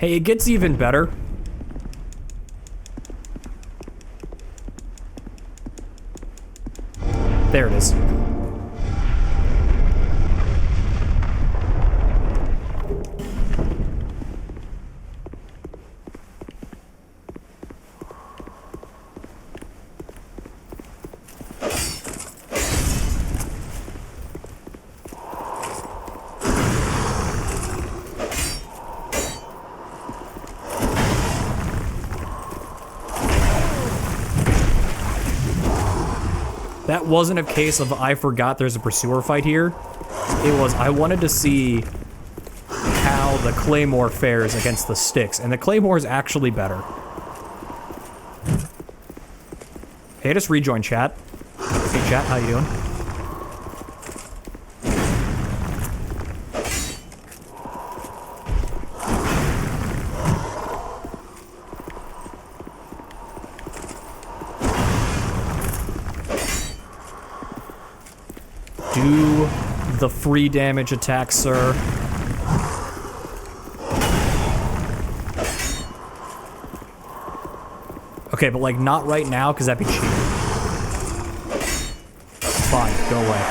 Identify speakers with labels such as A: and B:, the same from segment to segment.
A: Hey, it gets even better. There it is. That wasn't a case of I forgot there's a pursuer fight here. It was I wanted to see how the Claymore fares against the sticks, and the Claymore is actually better. Hey, just rejoin chat. Hey chat, how you doing? Do the free damage attack, sir. Okay, but like not right now, because that'd be cheating. Fine, go away.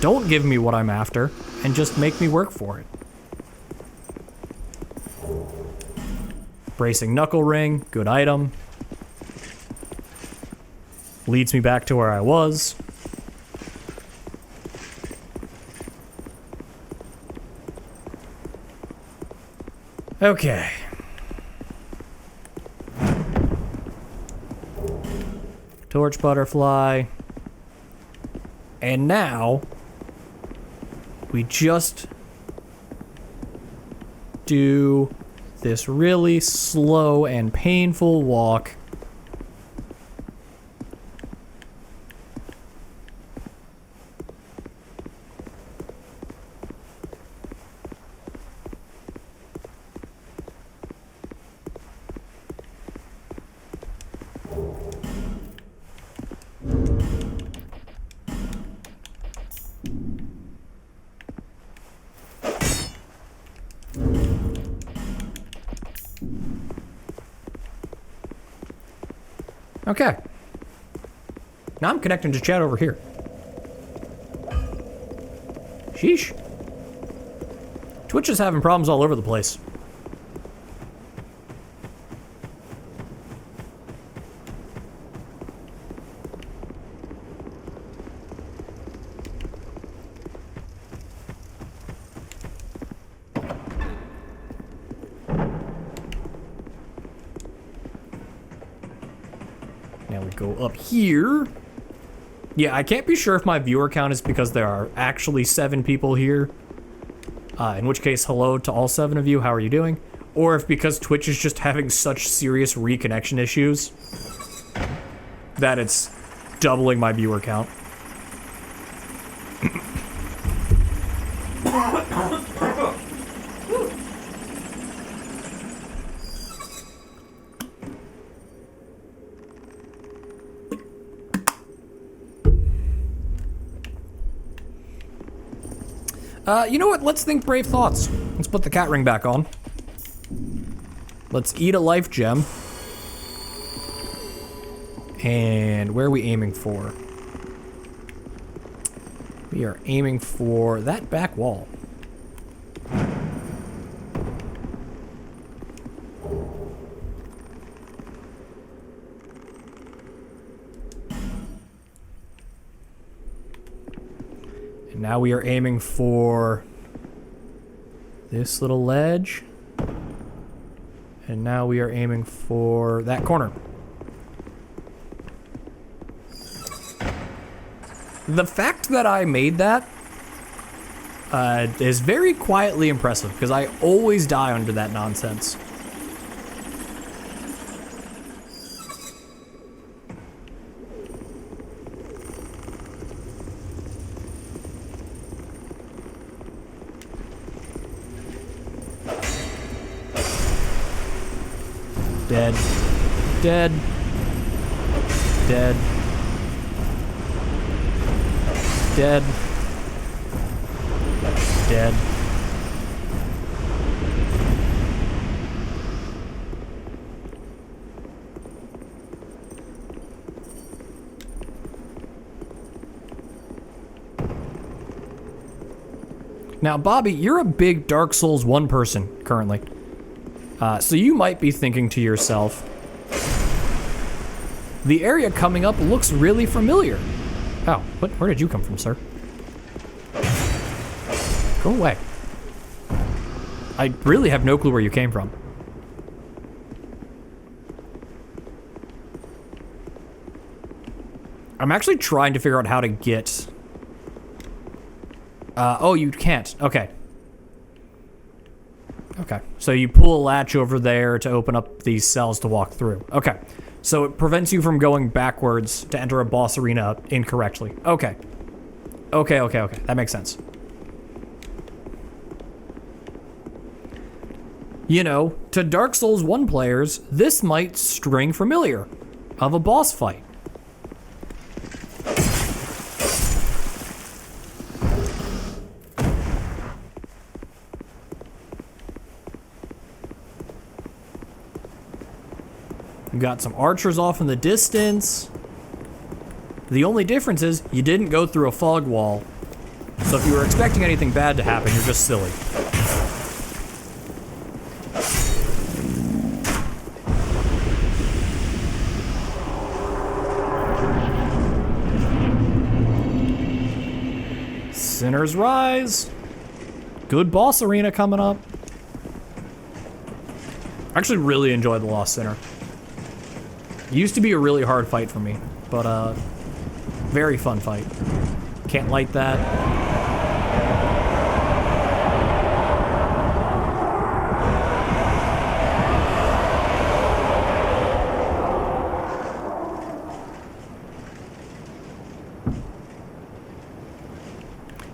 A: Don't give me what I'm after, and just make me work for it. Bracing knuckle ring, good item. Leads me back to where I was. Okay. Torch butterfly. And now we just do this really slow and painful walk . Okay. Now I'm connecting to chat over here. Sheesh. Twitch is having problems all over the place. Now we go up here. Yeah, I can't be sure if my viewer count is because there are actually 7 people here. In which case, hello to all 7 of you, how are you doing? Or if because Twitch is just having such serious reconnection issues that it's doubling my viewer count. You know what? Let's think brave thoughts. Let's put the cat ring back on. Let's eat a life gem. And where are we aiming for? We are aiming for that back wall. Now we are aiming for this little ledge. And now we are aiming for that corner. The fact that I made that is very quietly impressive, because I always die under that nonsense. Dead. Dead. Dead. Dead. dead. Now, Bobby, you're a big Dark Souls 1 person currently. So you might be thinking to yourself, the area coming up looks really familiar. Oh, where did you come from, sir? Go away. I really have no clue where you came from. I'm actually trying to figure out how to get... oh, you can't. Okay. Okay. So you pull a latch over there to open up these cells to walk through. Okay. So it prevents you from going backwards to enter a boss arena incorrectly. Okay. Okay. That makes sense. You know, to Dark Souls 1 players, this might string familiar of a boss fight. You got some archers off in the distance. The only difference is you didn't go through a fog wall. So if you were expecting anything bad to happen, you're just silly. Sinners rise. Good boss arena coming up. I actually really enjoyed the Lost Sinner. It used to be a really hard fight for me, but very fun fight. Can't light that.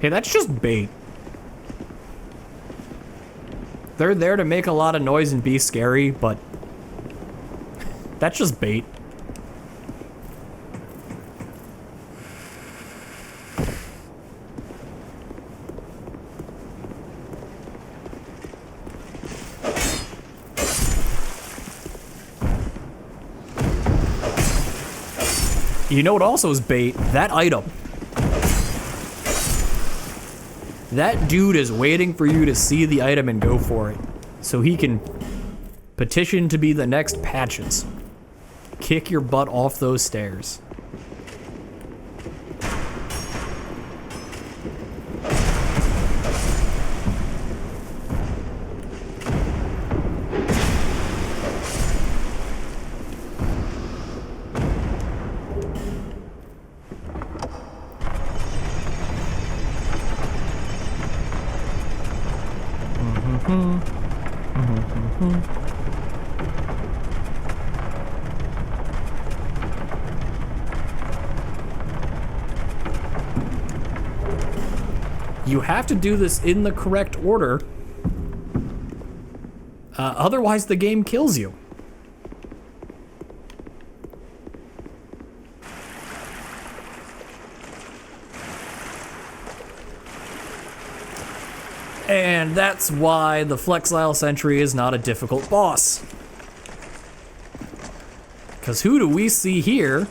A: Hey, that's just bait. They're there to make a lot of noise and be scary, but that's just bait. You know what also is bait? That item. That dude is waiting for you to see the item and go for it, so he can petition to be the next Patches. Kick your butt off those stairs. You have to do this in the correct order, otherwise the game kills you. And that's why the Flexile Sentry is not a difficult boss. Because who do we see here?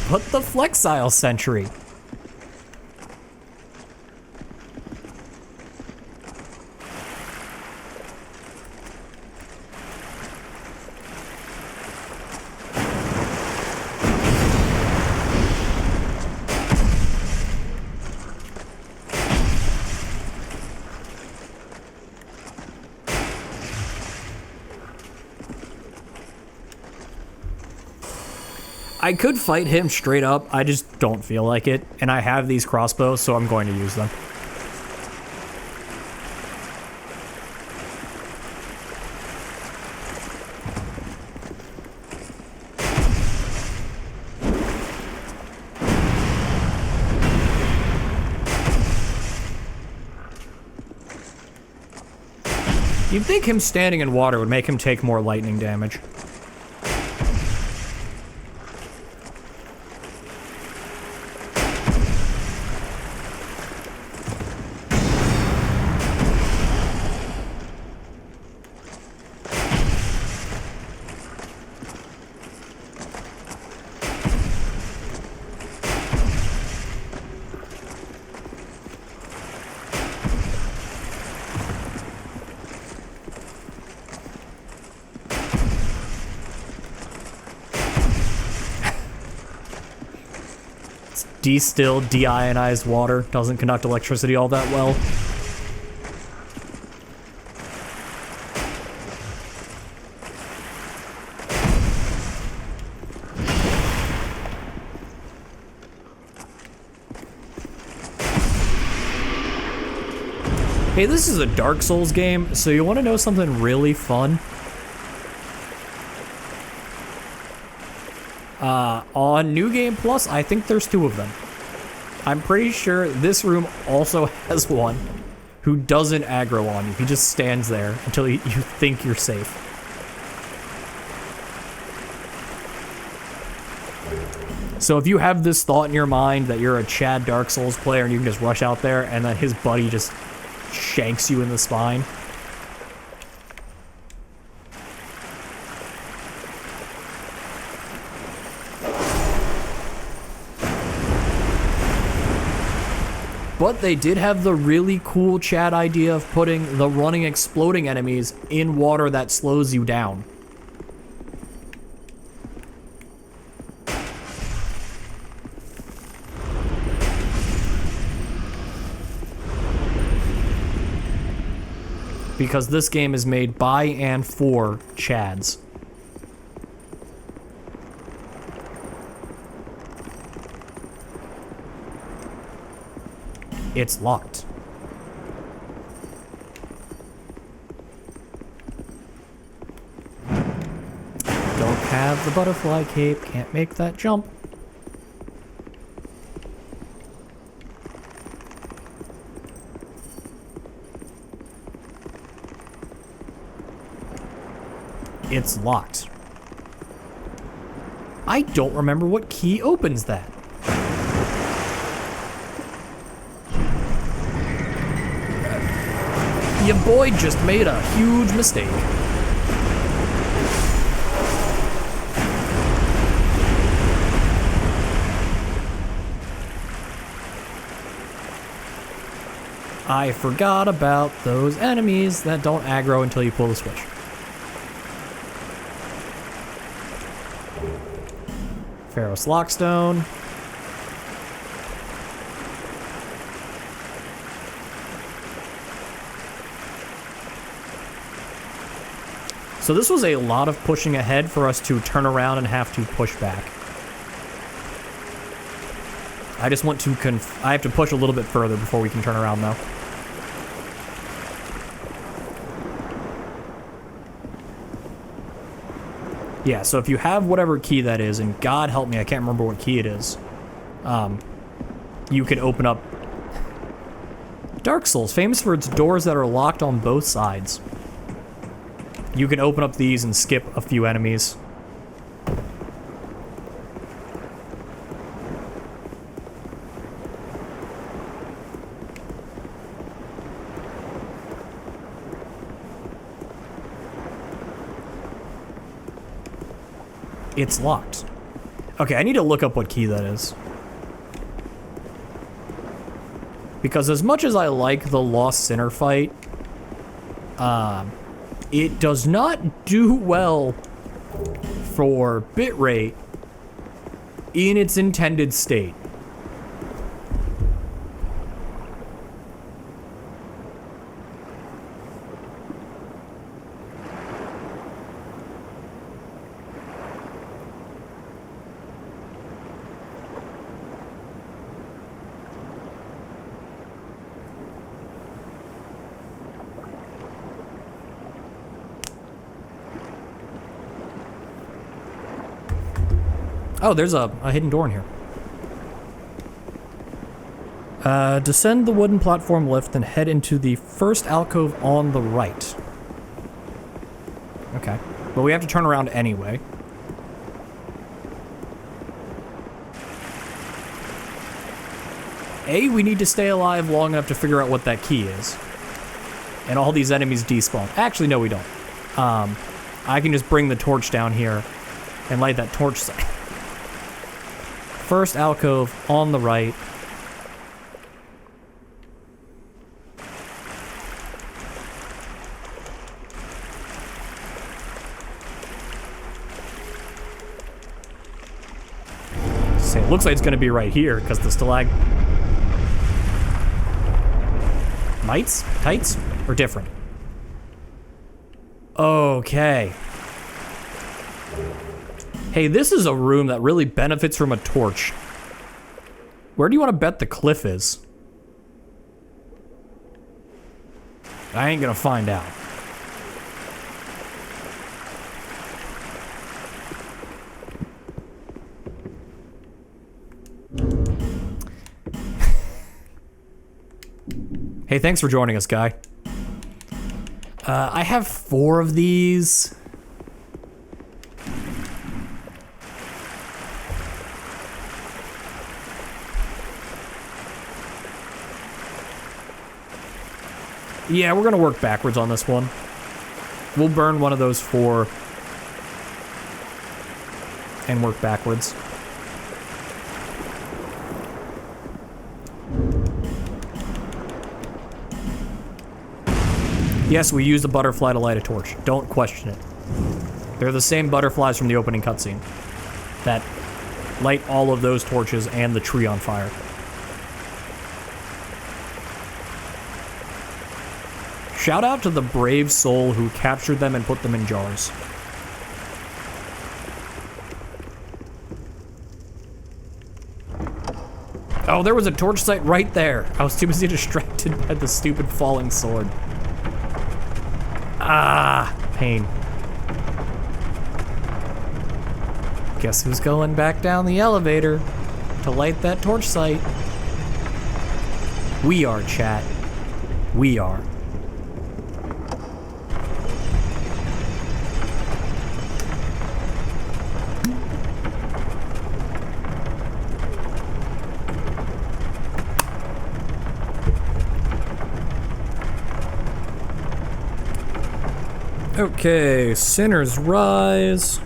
A: But the Flexile Sentry. I could fight him straight up, I just don't feel like it, and I have these crossbows, so I'm going to use them. You'd think him standing in water would make him take more lightning damage. Distilled, deionized water doesn't conduct electricity all that well. Hey, this is a Dark Souls game, so you want to know something really fun? On New Game Plus, I think there's 2 of them. I'm pretty sure this room also has one who doesn't aggro on you. He just stands there until you think you're safe. So if you have this thought in your mind that you're a Chad Dark Souls player and you can just rush out there and then his buddy just shanks you in the spine. But they did have the really cool Chad idea of putting the running exploding enemies in water that slows you down. Because this game is made by and for Chads. It's locked. Don't have the butterfly cape, can't make that jump. It's locked. I don't remember what key opens that. Your boy just made a huge mistake. I forgot about those enemies that don't aggro until you pull the switch. Pharaoh's Lockstone. So this was a lot of pushing ahead for us to turn around and have to push back. I just want to I have to push a little bit further before we can turn around though. Yeah, so if you have whatever key that is, and God help me, I can't remember what key it is, you can open up Dark Souls, famous for its doors that are locked on both sides. You can open up these and skip a few enemies. It's locked. Okay, I need to look up what key that is. Because as much as I like the Lost Sinner fight, it does not do well for bitrate in its intended state. Oh, there's a hidden door in here. Descend the wooden platform lift and head into the first alcove on the right. Okay. But we have to turn around anyway. We need to stay alive long enough to figure out what that key is. And all these enemies despawn. Actually, no, we don't. I can just bring the torch down here and light that torch site. First alcove on the right. So it looks like it's going to be right here because the stalagmites? Tights? Or different? Okay. Hey, this is a room that really benefits from a torch. Where do you want to bet the cliff is? I ain't gonna find out. Hey, thanks for joining us, guy. I have 4 of these. Yeah, we're gonna work backwards on this one. We'll burn one of those 4 and work backwards. Yes, we use the butterfly to light a torch. Don't question it. They're the same butterflies from the opening cutscene that light all of those torches and the tree on fire. Shout out to the brave soul who captured them and put them in jars. Oh, there was a torch site right there. I was too busy distracted by the stupid falling sword. Ah, pain. Guess who's going back down the elevator to light that torch site? We are, chat. We are. Okay, Sinners Rise.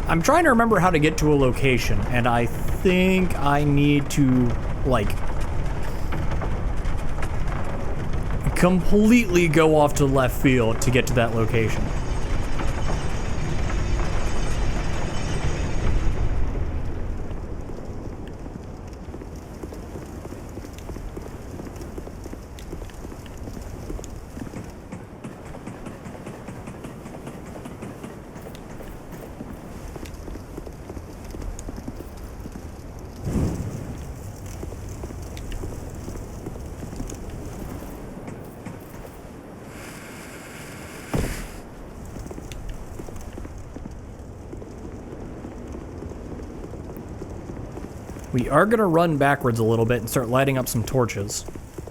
A: I'm trying to remember how to get to a location, and I think I need to, like, completely go off to left field to get to that location. We are going to run backwards a little bit and start lighting up some torches.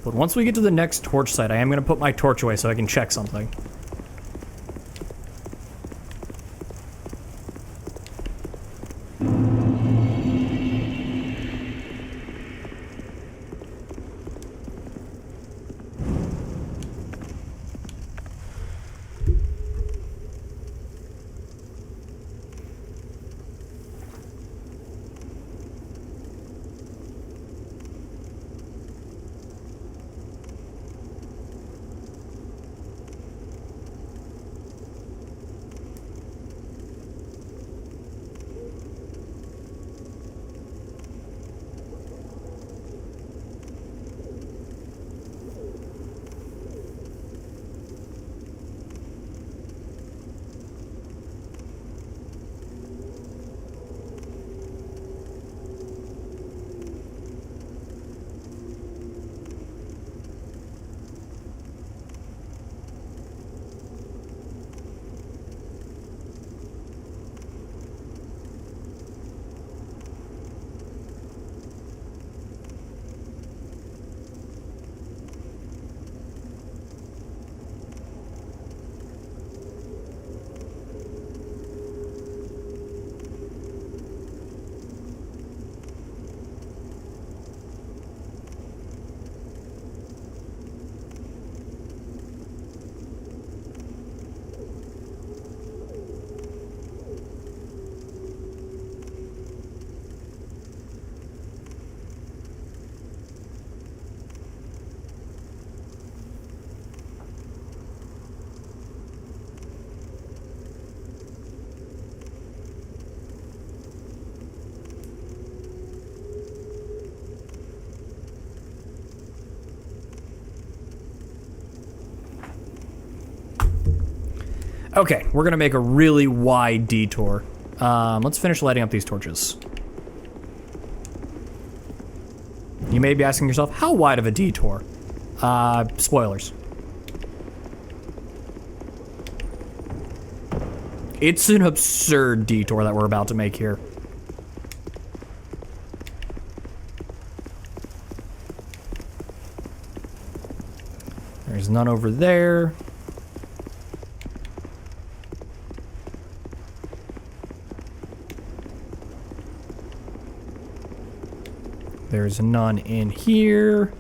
A: But once we get to the next torch site, I am going to put my torch away so I can check something. Okay, we're gonna make a really wide detour. Let's finish lighting up these torches. You may be asking yourself, how wide of a detour? Spoilers. It's an absurd detour that we're about to make here. There's none over there. There's none in here.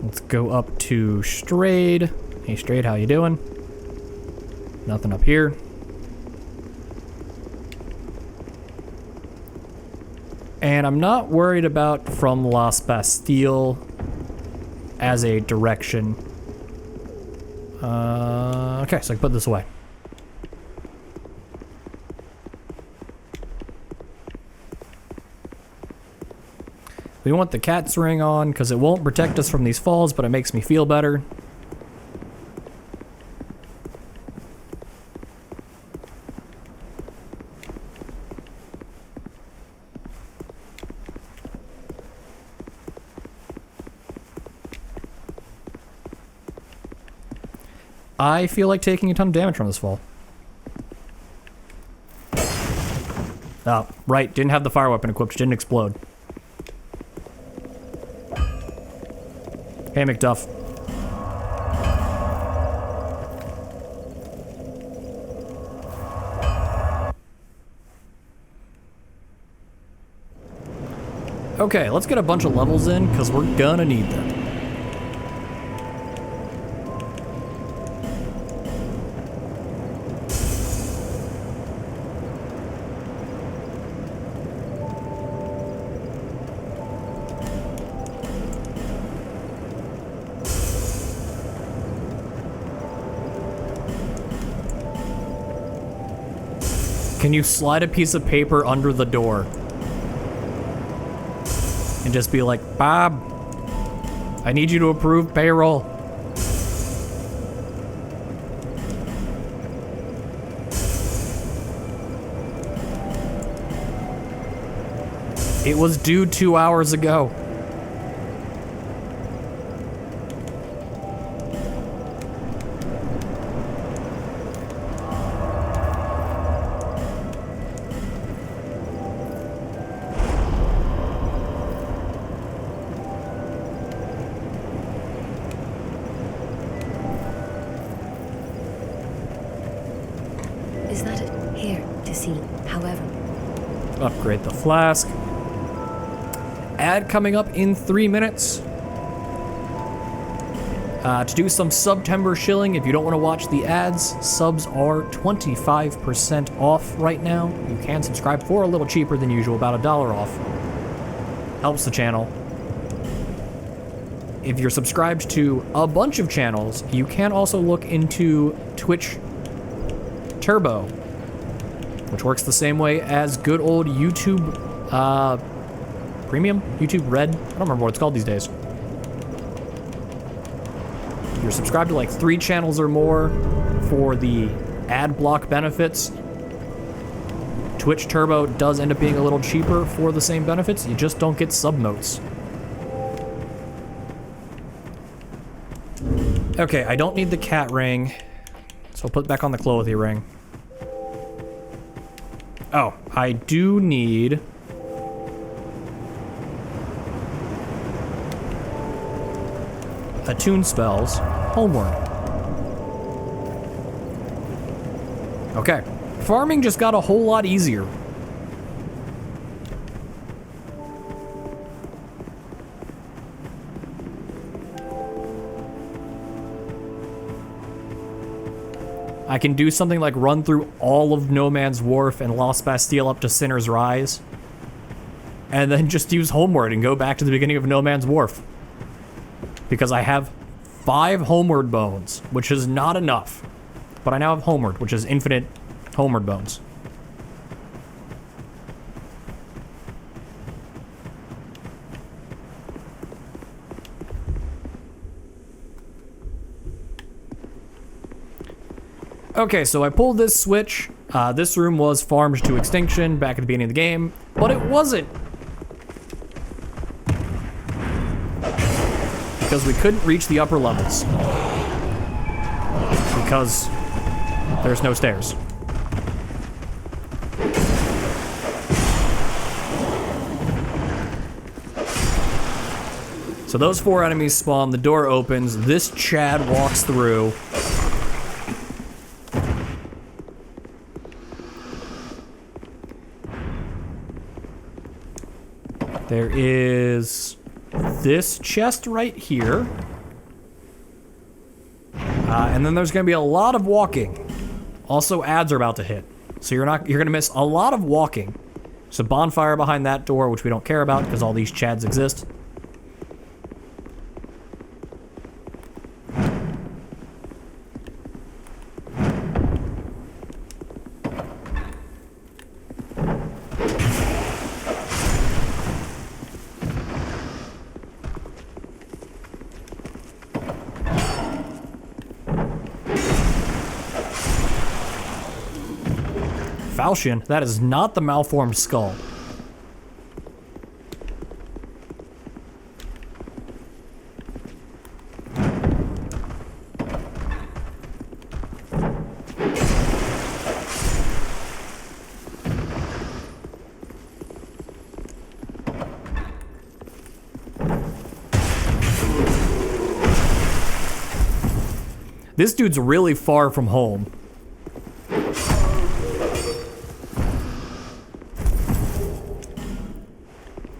A: Let's go up to Strayed. Hey Strayed, how you doing? Nothing up here. And I'm not worried about from Las Bastille as a direction. Okay, so I can put this away. We want the cat's ring on because it won't protect us from these falls, but it makes me feel better. I feel like taking a ton of damage from this fall. Oh, right, didn't have the fire weapon equipped, didn't explode. Hey, McDuff. Okay, let's get a bunch of levels in, because we're gonna need them. Can you slide a piece of paper under the door? And just be like, Bob, I need you to approve payroll. It was due 2 hours ago. Upgrade the flask. Ad coming up in 3 minutes. To do some September shilling, if you don't want to watch the ads, subs are 25% off right now. You can subscribe for a little cheaper than usual, about $1 off. Helps the channel. If you're subscribed to a bunch of channels, you can also look into Twitch Turbo, which works the same way as good old YouTube Premium? YouTube Red? I don't remember what it's called these days. You're subscribed to like 3 channels or more for the ad block benefits. Twitch Turbo does end up being a little cheaper for the same benefits. You just don't get sub notes. Okay, I don't need the cat ring, so I'll put back on the clothy ring. Oh, I do need... attune spells, homeward. Okay, farming just got a whole lot easier. I can do something like run through all of No Man's Wharf and Lost Bastille up to Sinner's Rise, and then just use homeward and go back to the beginning of No Man's Wharf. Because I have 5 homeward bones, which is not enough. But I now have homeward, which is infinite homeward bones. Okay, so I pulled this switch. This room was farmed to extinction back at the beginning of the game, but it wasn't. Because we couldn't reach the upper levels. Because there's no stairs. So those 4 enemies spawn, the door opens, this Chad walks through. There is this chest right here. And then there's gonna be a lot of walking. Also, ads are about to hit. So you're gonna miss a lot of walking. There's a bonfire behind that door, which we don't care about because all these Chads exist. Falchion, that is not the malformed skull. This dude's really far from home.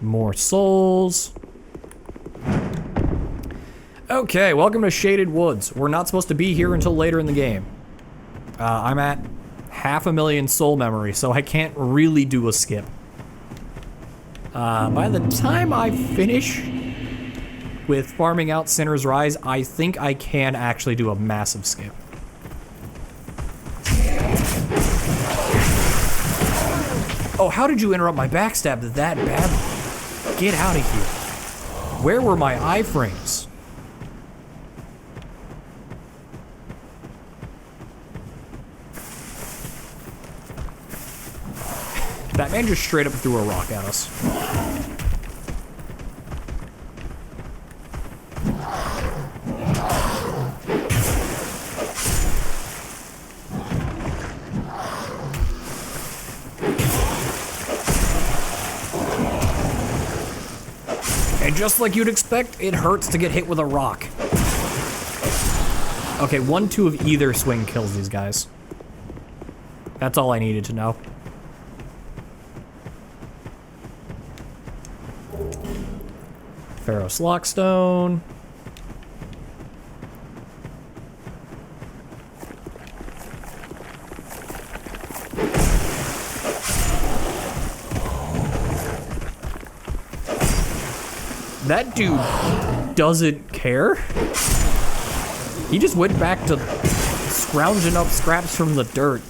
A: More souls. Okay, welcome to Shaded Woods. We're not supposed to be here until later in the game. I'm at 500,000 soul memory, so I can't really do a skip. By the time I finish with farming out Sinner's Rise, I think I can actually do a massive skip. Oh, how did you interrupt my backstab that badly? Get out of here. Where were my iframes? That man just straight up threw a rock at us. And just like you'd expect, it hurts to get hit with a rock. Okay, 1-2 of either swing kills these guys. That's all I needed to know. Ferrous lockstone. That dude doesn't care. He just went back to scrounging up scraps from the dirt.